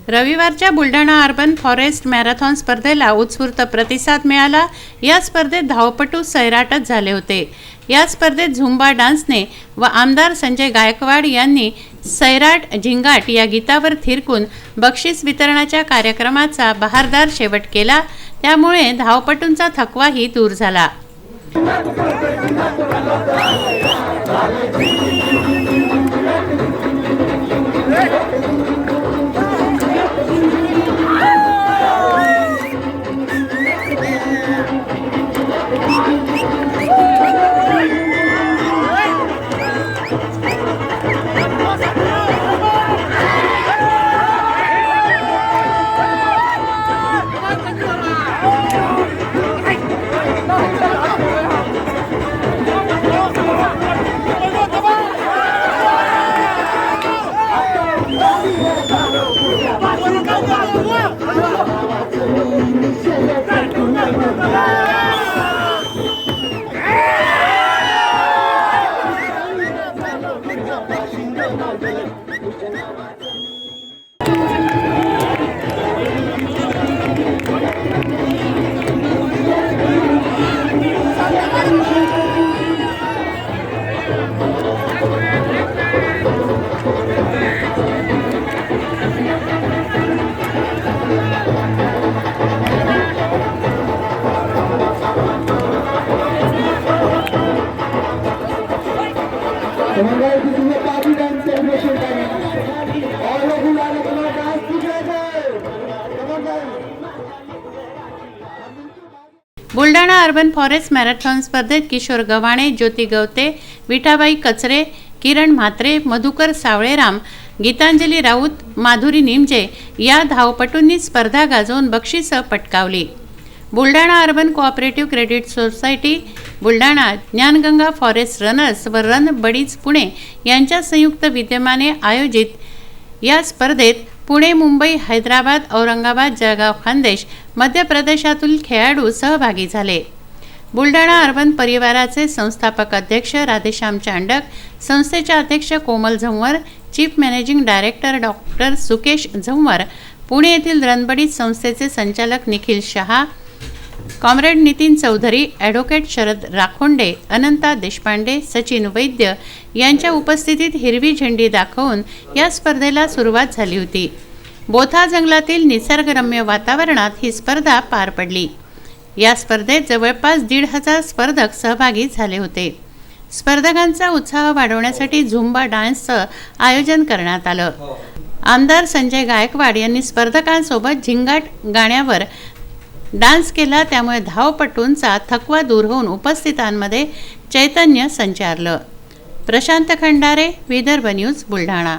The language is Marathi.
रविवारच्या बुलढाणा अर्बन फॉरेस्ट मॅरेथॉन स्पर्धेला उत्स्फूर्त प्रतिसाद मिळाला। या स्पर्धेत धावपटू सैराटच झाले होते। या स्पर्धेत झुंबा डान्सने व आमदार संजय गायकवाड यांनी सैराट झिंगाट या गीतावर थिरकून बक्षीस वितरणाच्या कार्यक्रमाचा बहारदार शेवट केला। त्यामुळे धावपटूंचा थकवाही दूर झाला। बुलढाणा अर्बन फॉरेस्ट मॅरेथॉन स्पर्धेत किशोर गव्हाणे, ज्योती गवते, विठाबाई कचरे, किरण म्हात्रे, मधुकर सावळेराम, गीतांजली राऊत, माधुरी निमजे या धावपटूंनी स्पर्धा गाजवून बक्षिसं पटकावली। Buldhana urban cooperative credit society, Buldhana, Dnyanganga forest runners व रन बडीज पुणे यांच्या संयुक्त विद्यमाने आयोजित या स्पर्धेत पुणे, मुंबई, हैदराबाद, औरंगाबाद, जळगाव, खान्देश, मध्य प्रदेशातील खेळाडू सहभागी झाले। बुलढाणा अर्बन परिवाराचे संस्थापक अध्यक्ष राधेश्याम चांडक, संस्थेचे अध्यक्ष Komal Jhanwar, chief managing director doctor Sukesh Jhanwar, Pune येथील रणबडीज संस्थेचे संचालक निखिल शहा, कॉम्रेड नितीन चौधरी, ॲडव्होकेट शरद राखोंडे, अनंता देशपांडे, सचिन वैद्य यांच्या उपस्थितीत हिरवी झेंडी दाखवून या स्पर्धेला सुरुवात झाली होती। बोथा जंगलातील निसर्गरम्य वातावरणात ही स्पर्धा पार पडली। या स्पर्धेत जवळपास 1,500 स्पर्धक सहभागी झाले होते। स्पर्धकांचा उत्साह वाढवण्यासाठी झुंबा डान्सचं आयोजन करण्यात आलं। आमदार संजय गायकवाड यांनी स्पर्धकांसोबत झिंगाट गाण्यावर डान्स केला, त्यामुळे धावपटूंचा थकवा दूर होऊन उपस्थितांमध्ये चैतन्य संचारलं। प्रशांत खंडारे, विदर्भ न्यूज, बुलढाणा।